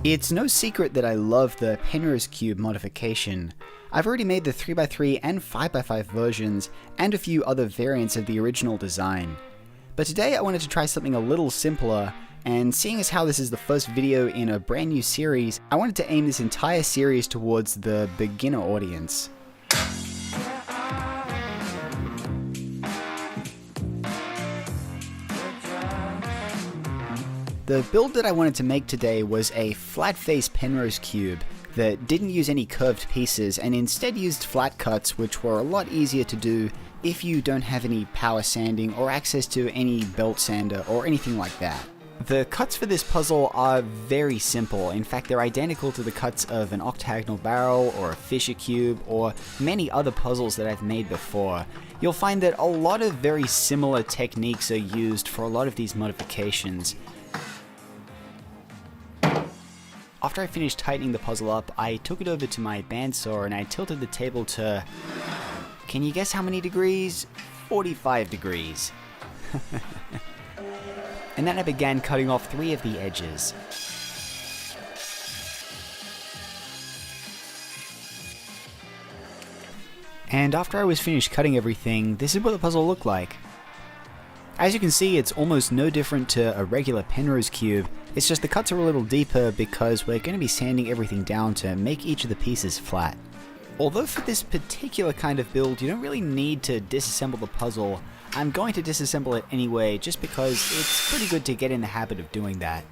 It's no secret that I love the Penrose cube modification. I've already made the 3x3 and 5x5 versions, and a few other variants of the original design. But today I wanted to try something a little simpler, and seeing as how this is the first video in a brand new series, I wanted to aim this entire series towards the beginner audience. The build that I wanted to make today was a flat face Penrose cube that didn't use any curved pieces and instead used flat cuts, which were a lot easier to do if you don't have any power sanding or access to any belt sander or anything like that. The cuts for this puzzle are very simple. In fact, they're identical to the cuts of an octagonal barrel or a fissure cube or many other puzzles that I've made before. You'll find that a lot of very similar techniques are used for a lot of these modifications. After I finished tightening the puzzle up, I took it over to my bandsaw and I tilted the table to... can you guess how many degrees? 45 degrees. And then I began cutting off 3 of the edges. And after I was finished cutting everything, this is what the puzzle looked like. As you can see, it's almost no different to a regular Penrose cube. It's just the cuts are a little deeper because we're going to be sanding everything down to make each of the pieces flat. Although for this particular kind of build, you don't really need to disassemble the puzzle. I'm going to disassemble it anyway, just because it's pretty good to get in the habit of doing that.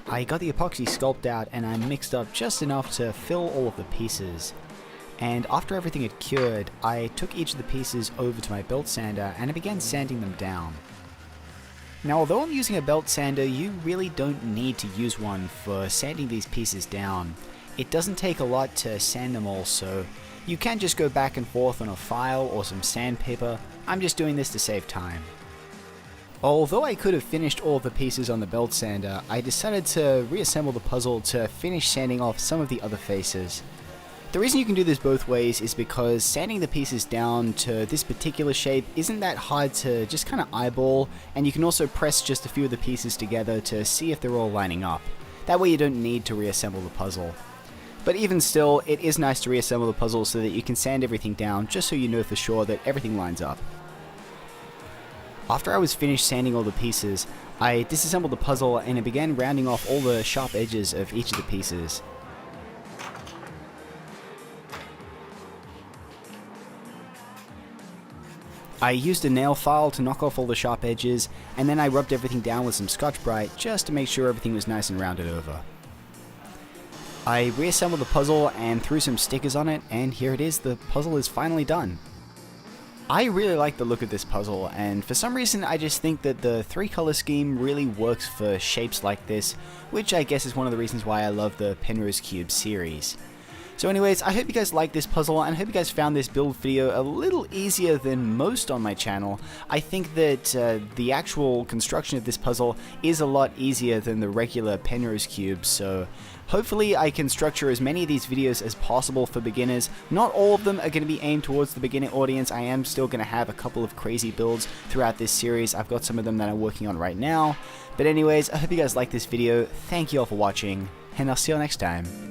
I got the epoxy sculpt out and I mixed up just enough to fill all of the pieces. And after everything had cured, I took each of the pieces over to my belt sander and I began sanding them down. Now, although I'm using a belt sander, you really don't need to use one for sanding these pieces down. It doesn't take a lot to sand them all, so you can just go back and forth on a file or some sandpaper. I'm just doing this to save time. Although I could have finished all of the pieces on the belt sander, I decided to reassemble the puzzle to finish sanding off some of the other faces. The reason you can do this both ways is because sanding the pieces down to this particular shape isn't that hard to just kind of eyeball, and you can also press just a few of the pieces together to see if they're all lining up. That way you don't need to reassemble the puzzle. But even still, it is nice to reassemble the puzzle so that you can sand everything down just so you know for sure that everything lines up. After I was finished sanding all the pieces, I disassembled the puzzle and I began rounding off all the sharp edges of each of the pieces. I used a nail file to knock off all the sharp edges, and then I rubbed everything down with some Scotch-Brite just to make sure everything was nice and rounded over. I reassembled the puzzle and threw some stickers on it, and here it is, the puzzle is finally done. I really like the look of this puzzle, and for some reason I just think that the 3-color scheme really works for shapes like this, which I guess is one of the reasons why I love the Penrose Cube series. So anyways, I hope you guys liked this puzzle, and I hope you guys found this build video a little easier than most on my channel. I think that the actual construction of this puzzle is a lot easier than the regular Penrose Cube, so hopefully I can structure as many of these videos as possible for beginners. Not all of them are going to be aimed towards the beginner audience. I am still going to have a couple of crazy builds throughout this series. I've got some of them that I'm working on right now. But anyways, I hope you guys liked this video. Thank you all for watching, and I'll see you all next time.